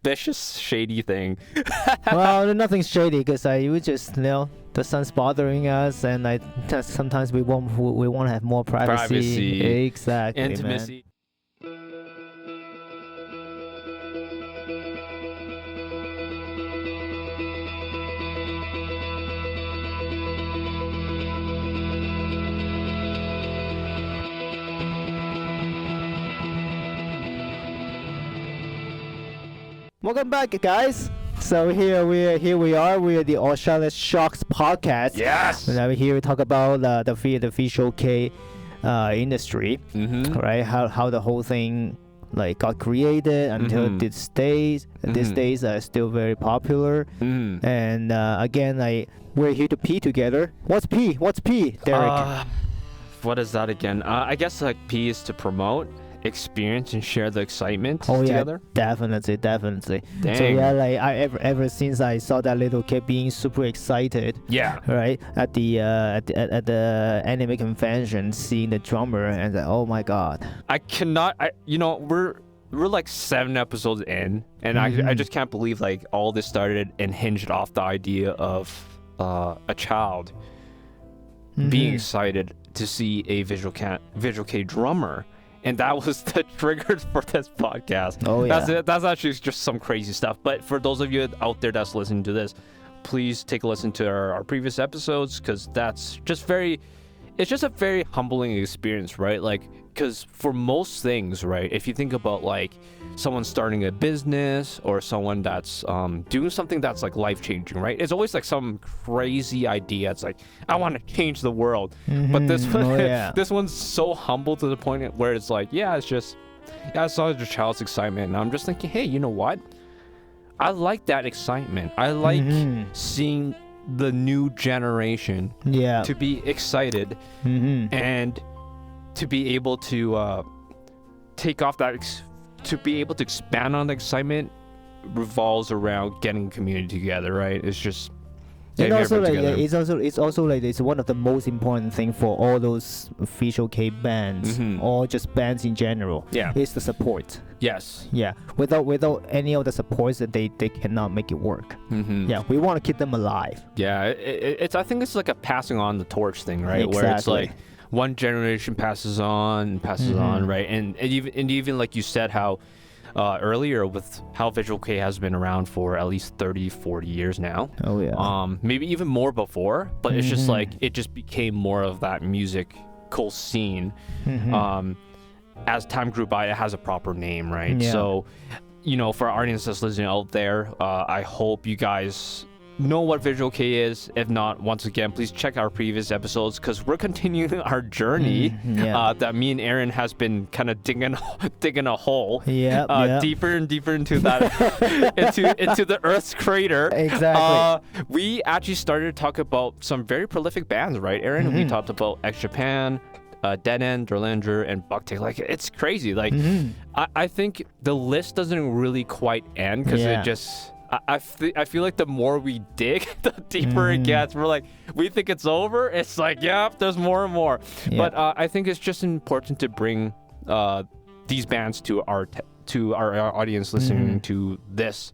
suspicious, shady thing. Well, nothing's shady because we just the sun's bothering us, and sometimes we want to have more privacy. Exactly, Intimacy. Man. Welcome back, guys. So here we are. We are the Oshare ShoX podcast. Yes. And here we talk about the visual K industry, right? How the whole thing got created until these days. These days are still very popular. And again, we're here to pee together. What's pee? Derek? What is that again? I guess P is to promote, experience, and share the excitement together. Definitely. Dang. So yeah, I ever since I saw that little kid being super excited, right, at the anime convention, seeing the drummer, and oh my god, we're like 7 episodes in, and I just can't believe all this started and hinged off the idea of a child being excited to see a visual K drummer. And that was the trigger for this podcast. Oh yeah. That's actually just some crazy stuff. But for those of you out there that's listening to this, please take a listen to our previous episodes, because it's just a very humbling experience, right? Because for most things, right, if you think about someone starting a business or someone that's doing something that's life-changing, right? It's always some crazy idea. It's I want to change the world. But this this one's so humble to the point where it's I saw the child's excitement, and I'm just thinking, hey, you know what? I like that excitement. I like seeing the new generation to be excited and to be able to take off that to be able to expand on the excitement revolves around getting a community together, right? It's just and also it's one of the most important thing for all those visual K bands or just bands in general. Is the support. Yes. Yeah. Without any of the supports, that they cannot make it work. Yeah. We want to keep them alive. Yeah. It's I think it's a passing on the torch thing, right? Exactly. Where it's one generation passes on, right? And even like you said, how earlier with how visual K has been around for at least 30-40 years now. Oh yeah. Maybe even more before, but it's just it just became more of that musical scene. As time grew by, it has a proper name, right? So for our audience that's listening out there, I hope you guys know what visual K is. If not, once again, please check our previous episodes, because we're continuing our journey that me and Aaron has been kind of digging a hole deeper and deeper into that into the Earth's crater. Exactly. We actually started to talk about some very prolific bands, right, Aaron? We talked about X Japan, Dead End, Derlinger, and Bucktick. It's crazy. I think the list doesn't really quite end, because it just I feel like the more we dig, the deeper it gets. We think it's over. It's there's more and more. But I think it's just important to bring these bands to our audience listening to this,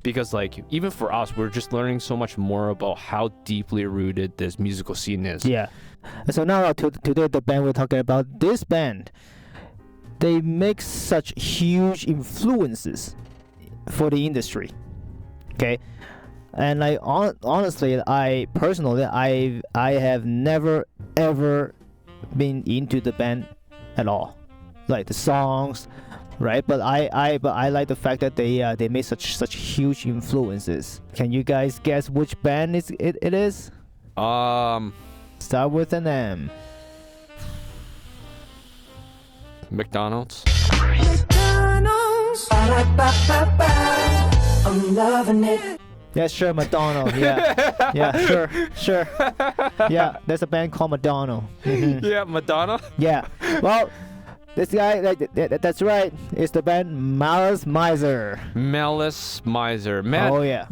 because even for us, we're just learning so much more about how deeply rooted this musical scene is. Yeah. So now today the band we're talking about, this band, they make such huge influences for the industry. Okay, and honestly, I personally have never ever been into the band at all, the songs, right? But I like the fact that they made such huge influences. Can you guys guess which band it is? Start with an M. McDonald's. I'm loving it. Yeah, sure, Madonna. Yeah, sure. Yeah, there's a band called Madonna. Yeah, Madonna. Yeah. Well, this guy, that's right. It's the band Malice Miser. Malice Miser, man. Oh yeah.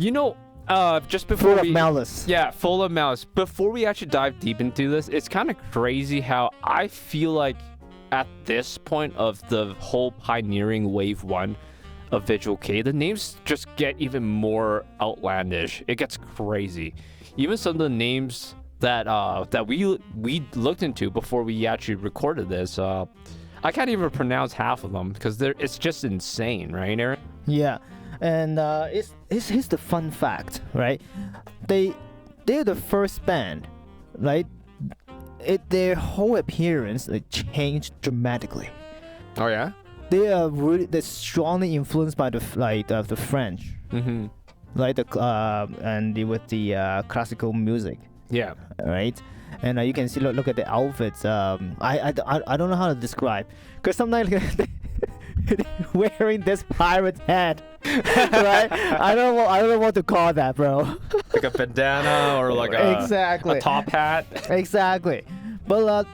Just before full of malice. Yeah, full of malice. Before we actually dive deep into this, it's kind of crazy how I feel at this point of the whole pioneering wave one of Visual K, the names just get even more outlandish. It gets crazy. Even some of the names that we looked into before we actually recorded this, I can't even pronounce half of them because it's just insane, right, Aaron? Yeah, and here's the fun fact, right? They're the first band, right? Their whole appearance changed dramatically. Oh yeah. They're strongly influenced by the French, Mm-hmm. like with the classical music. Yeah. Right, and you can see look at the outfits. I don't know how to describe, because sometimes they're wearing this pirate hat, right? I don't know what to call that, bro. Like a bandana or like exactly a top hat. Exactly. But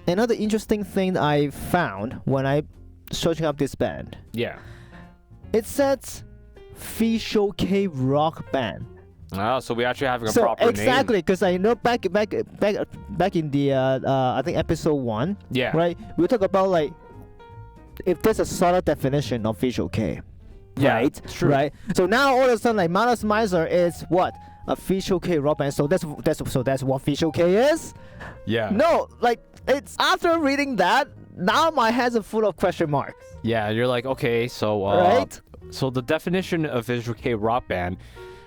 another interesting thing I found when I searching up this band. Yeah. It says Visual K rock band. Oh, so we actually having a proper exactly, name. because I know back in the I think episode 1. Yeah. Right. We talk about like if there's a solid definition of Visual K. Yeah, Right. it's true. Right. So now all of a sudden like Malice Miser is what? A Visual K rock band. So that's what Visual K is. Yeah. No, like it's after reading that, now my head's are full of question marks. Yeah, you're like, okay, so Right. So the definition of Visual K rock band,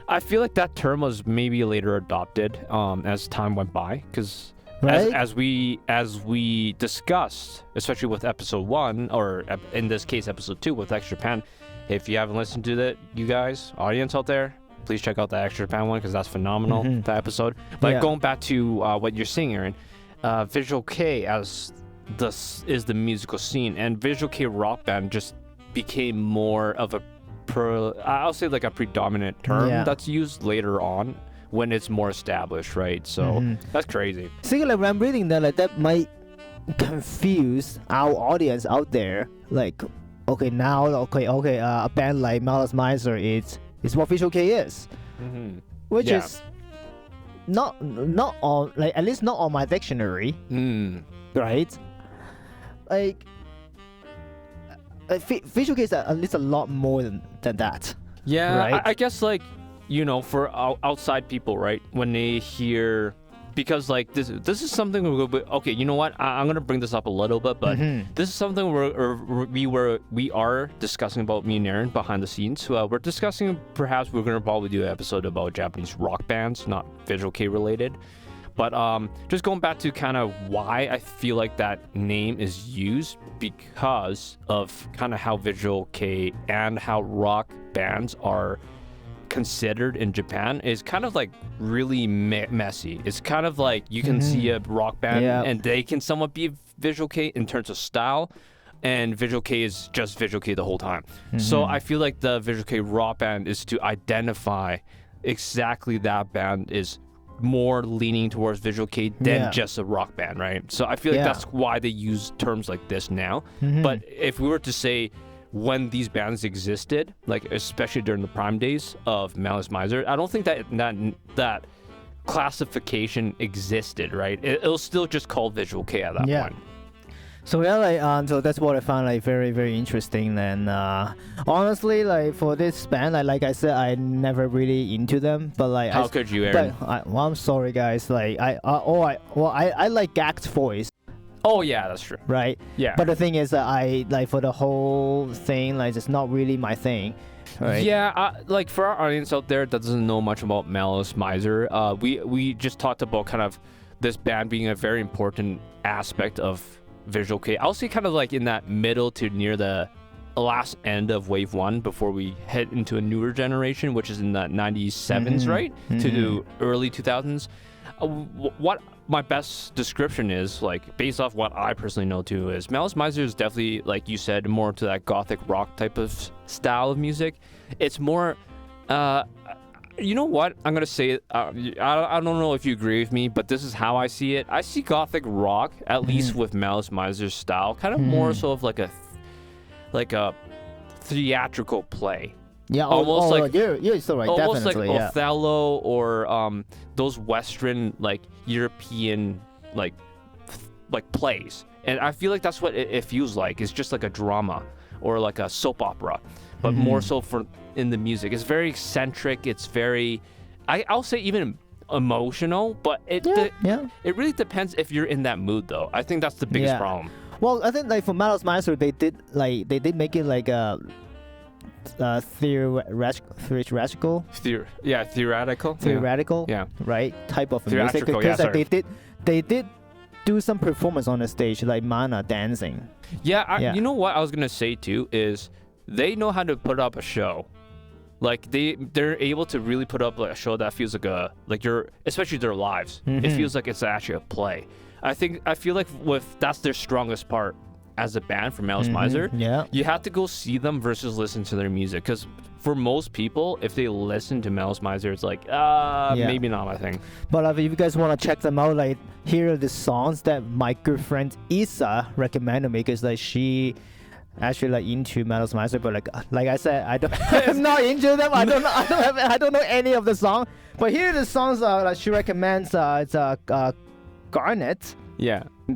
I feel like that term was maybe later adopted as time went by, because Right. as we discussed, especially with episode 1, or in this case episode 2 with Extra Japan. If you haven't listened to that, you guys, audience out there, please check out the Extra Japan one because that's phenomenal. Mhm. That episode. But Yeah. going back to what you're saying, Aaron, Visual K as this is the musical scene, and Visual K rock band just became more of I'll say like a predominant term Yeah. that's used later on when it's more established, right? So Mhm. that's crazy. See, like when I'm reading that, like that might confuse our audience out there. Like, okay, a band like Malice Miser is what Visual K is, Mm-hmm. which Yeah. is not on, like, at least not on my dictionary, Mm. right? Like Visual K is at least a lot more than that. Yeah, Right. I guess like, you know, for outside people, right? When they hear, because like this is something okay. You know what? I'm gonna bring this up a little bit, but Mhm. this is something we are discussing about, me and Aaron, behind the scenes. We're discussing, perhaps we're gonna probably do an episode about Japanese rock bands, not Visual K related. But just going back to kind of why I feel like that name is used, because of kind of how Visual K and how rock bands are considered in Japan, is kind of like really messy. It's kind of like you can see a rock band and they can somewhat be Visual K in terms of style, and Visual K is just Visual K the whole time. So I feel like the Visual K rock band is to identify exactly that band is more leaning towards Visual K than just a rock band, right? So I feel like that's why they use terms like this now. But if we were to say when these bands existed, like especially during the prime days of Malice Miser, I don't think that classification existed, right? It was still just called Visual K at that point. So so that's what I found like very, very interesting. And honestly, like for this band, like I said, I never really into them. But like, How could you, Aaron? Well, I'm sorry, guys. Like I like Gak's voice. Oh yeah, that's true. Right. Yeah. But the thing is that I like for the whole thing, like it's not really my thing. Right. Yeah, like for our audience out there that doesn't know much about Malice Miser, we just talked about kind of this band being a very important aspect of Visual K. I'll say kind of like in that middle to near the last end of wave 1 before we head into a newer generation, which is in the 97s, right? To the early 2000s. What my best description is, like, based off what I personally know too, is Malice Miser is definitely, like you said, more to that gothic rock type of style of music. It's more, you know what? I'm gonna say it. I don't know if you agree with me, but this is how I see it. I see gothic rock, at least with Malice Miser's style, kind of more so of like a theatrical play. Yeah, almost like you're so right. almost Definitely, like yeah. Othello or those Western, like European like plays. And I feel like that's what it feels like. It's just like a drama. or like a soap opera, but more so for in the music. It's very eccentric. It's very, I'll say even emotional, but it really depends if you're in that mood though. I think that's the biggest problem. Well, I think like for Metal Miser, they did make it like a theoretical, right, type of music, because like they did do some performance on the stage, like Mana dancing. You know what I was gonna say too is they know how to put up a show. Like they're able to really put up like a show that feels like you're, especially their lives. It feels like it's actually a play. I feel like that's their strongest part as a band for Metal Miser. You have to go see them versus listen to their music, because for most people, if they listen to Metal Miser, it's like maybe not my thing. But if you guys want to check them out, like here are the songs that my good friend Isa recommended me, because like she actually like into Metal Miser, but like I said, I'm not into them. I don't know any of the song. But here are the songs that she recommends. It's Garnet,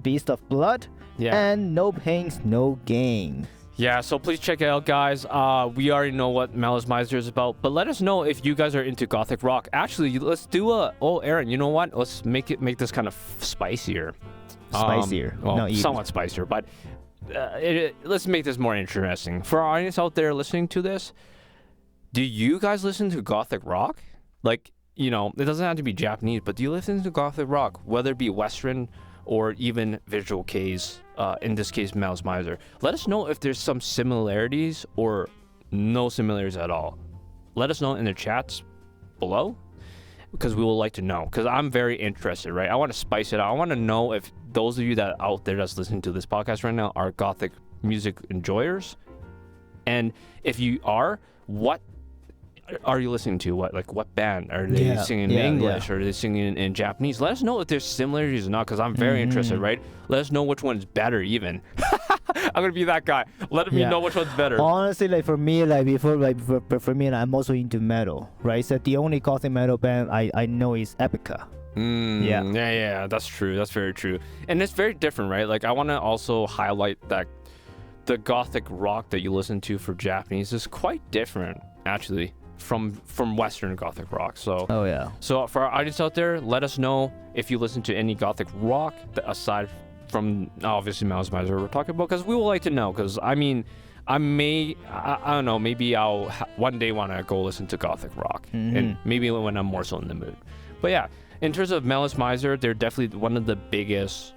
Beast of Blood, and No Pains, No Gain. Yeah, so please check it out, guys. We already know what Metal Miser is about, but let us know if you guys are into gothic rock. Actually, let's do Aaron, you know what? Let's make this kind of spicier. Somewhat spicier, but let's make this more interesting. For our audience out there listening to this, do you guys listen to gothic rock? Like, you know, it doesn't have to be Japanese, but do you listen to gothic rock, whether it be Western or even Visual K's, in this case, Metal Miser? Let us know if there's some similarities or no similarities at all. Let us know in the chats below, because we would like to know, because I'm very interested, right? I want to spice it out. I want to know if those of you that out there that's listening to this podcast right now are gothic music enjoyers. And if you are, what are you listening to? What band? Are they singing in English? Or are they singing in Japanese? Let us know if there's similarities or not, because I'm very interested, right? Let us know which one's better even. I'm going to be that guy. Let me know which one's better. Honestly, like for me, for me, I'm also into metal, right? So the only gothic metal band I know is Epica. Yeah, that's true. That's very true. And it's very different, right? Like I want to also highlight that the gothic rock that you listen to for Japanese is quite different, actually, from Western gothic rock. So so for our audience out there, let us know if you listen to any gothic rock aside from obviously Metal Miser we're talking about, because we would like to know. Because I mean, I don't know, maybe I'll one day want to go listen to gothic rock, and maybe when I'm more so in the mood. But yeah, in terms of Metal Miser, they're definitely one of the biggest,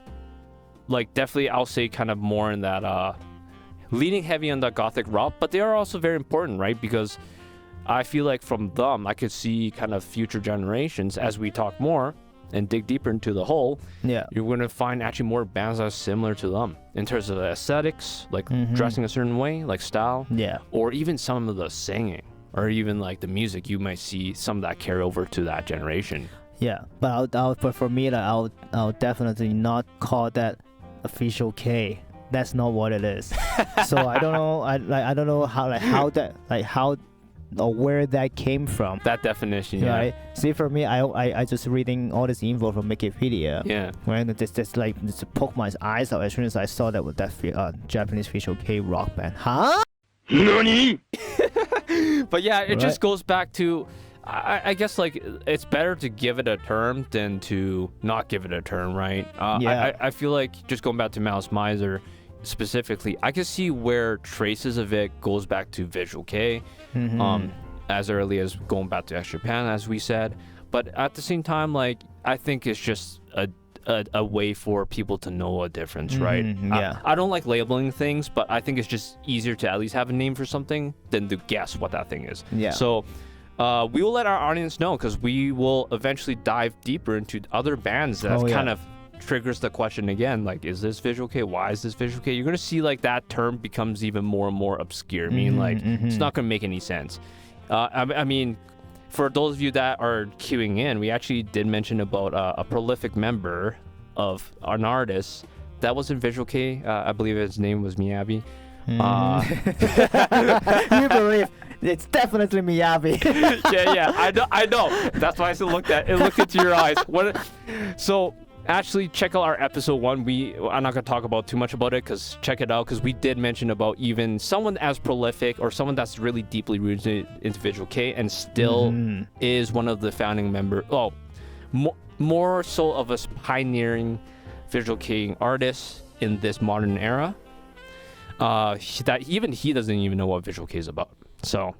like definitely I'll say kind of more in that leaning heavy on the gothic rock, but they are also very important, right? Because I feel like from them, I could see kind of future generations, as we talk more and dig deeper into the whole, you're going to find actually more bands that are similar to them in terms of aesthetics, like dressing a certain way, like style, or even some of the singing, or even like the music. You might see some of that carry over to that generation. Yeah, but but for me, I'll definitely not call that official K. That's not what it is. So I don't know. I don't know how or where that came from. That definition, right? See, for me, I just reading all this info from Wikipedia. When just poke my eyes out as soon as I saw that Japanese official K rock band. Huh? Nani? But yeah, it just goes back to, I guess like it's better to give it a term than to not give it a term, right? I feel like just going back to Metal Miser specifically, I can see where traces of it goes back to Visual K, as early as going back to X Japan, as we said. But at the same time, like I think it's just a way for people to know a difference, right? I don't like labeling things, but I think it's just easier to at least have a name for something than to guess what that thing is. So we will let our audience know, because we will eventually dive deeper into other bands that kind of triggers the question again, like, is this Visual K? Why is this Visual K? You're gonna see like that term becomes even more and more obscure. I mean, like it's not gonna make any sense. I mean, for those of you that are queuing in, we actually did mention about a prolific member of an artist that was in Visual K. I believe his name was Miyabi. You believe? It's definitely Miyabi. I know. That's why I still looked into your eyes. So Actually, check out our episode 1. I'm not gonna talk about too much about it, because check it out, because we did mention about even someone as prolific or someone that's really deeply rooted into Visual Kei and still is one of the founding members. Oh, more so of a pioneering Visual Kei artist in this modern era. That even he doesn't even know what Visual Kei is about. So.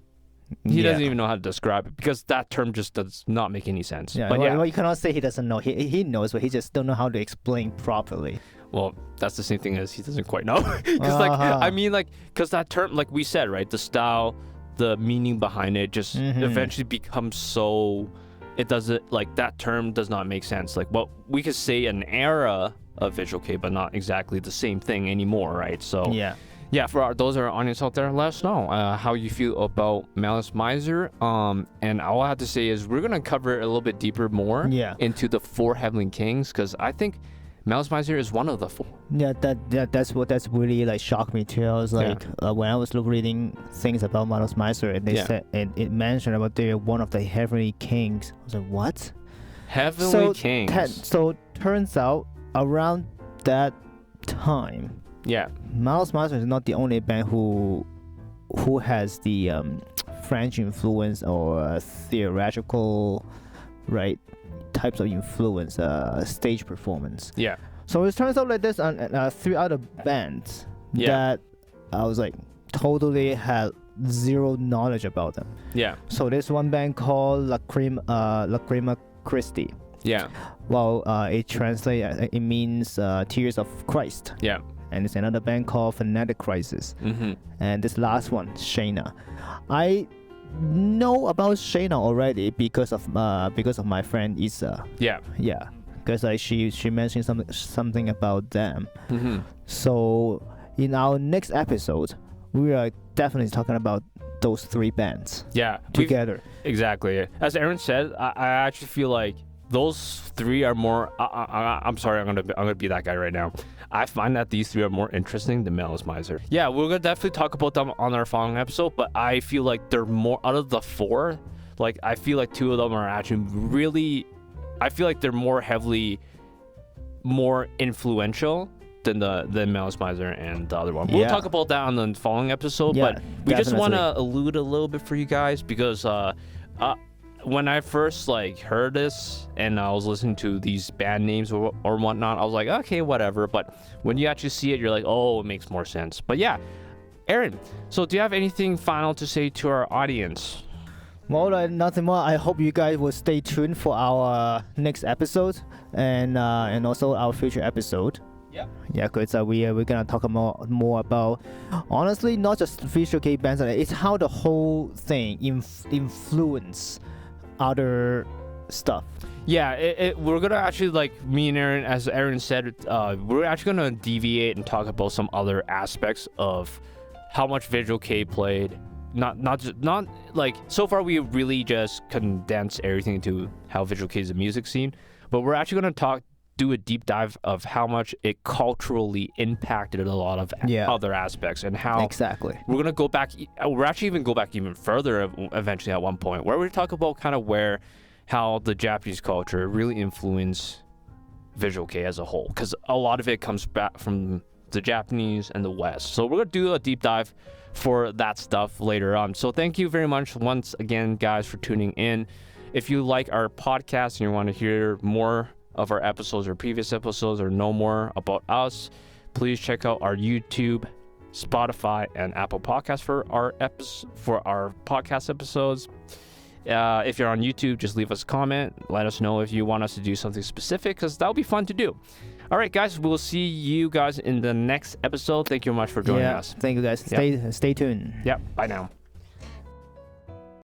He doesn't even know how to describe it, because that term just does not make any sense. Yeah, but well, you cannot say he doesn't know. He knows, but he just don't know how to explain properly. Well, that's the same thing as he doesn't quite know. Because I mean, because that term, like we said, right, the style, the meaning behind it just eventually becomes so, it doesn't, like, that term does not make sense. Like, well, we could say an era of Visual Kei, but not exactly the same thing anymore, right? So yeah, for those of our audience out there, let us know how you feel about Malice Miser. And all I have to say is we're gonna cover it a little bit deeper more into the 4 Heavenly Kings, because I think Malice Miser is one of the 4. Yeah, that's really like shocked me too. I was like, when I was reading things about Malice Miser, and they said it mentioned about they're one of the Heavenly Kings. I was like, what? Heavenly Kings. So turns out around that time. Yeah, Malice Miser is not the only band who has the French influence or theatrical, right, types of influence, stage performance. Yeah. So it turns out like there's 3 other bands that I was like totally had zero knowledge about them. Yeah. So there's one band called Lacrima Christi. Yeah. Well, it means Tears of Christ. Yeah. And it's another band called Fanatic Crisis. And this last one, Shayna. I know about Shayna already because of my friend Issa. Yeah, because she mentioned something about them. So in our next episode, we are definitely talking about those 3 bands. Together. Exactly. As Aaron said, I actually feel like those 3 are more. I'm sorry, I'm gonna be that guy right now. I find that these 3 are more interesting than Malice Miser. Yeah, we're gonna definitely talk about them on our following episode, but I feel like they're more out of the 4. Like, I feel like 2 of them are actually really. I feel like they're more influential than Malice Miser and the other one. We'll talk about that on the following episode, but we just want to allude a little bit for you guys, because when I first heard this and I was listening to these band names or whatnot, I was like, okay, whatever. But when you actually see it, you're like, oh, it makes more sense. But yeah, Aaron, so do you have anything final to say to our audience? Well, nothing more. I hope you guys will stay tuned for our next episode and also our future episode. Yeah, because we're gonna talk more about, honestly, not just Visual Kei bands. It's how the whole thing influence other stuff. Yeah, we're gonna actually, me and Aaron, as Aaron said, we're actually gonna deviate and talk about some other aspects of how much Visual Kei played. Not so far we really just condensed everything into how Visual Kei is a music scene, but we're actually gonna do a deep dive of how much it culturally impacted a lot of other aspects, and how we're gonna go back. We're actually even go back even further eventually at one point, where we talk about kind of how the Japanese culture really influenced Visual Kei as a whole, because a lot of it comes back from the Japanese and the West. So we're gonna do a deep dive for that stuff later on. So thank you very much once again, guys, for tuning in. If you like our podcast and you want to hear more of our episodes or previous episodes, or know more about us, please check out our YouTube, Spotify, and Apple Podcasts for our podcast episodes. If you're on YouTube, just leave us a comment. Let us know if you want us to do something specific, because that'll be fun to do. All right, guys, we'll see you guys in the next episode. Thank you very much for joining us. Thank you, guys. Stay tuned. Bye now.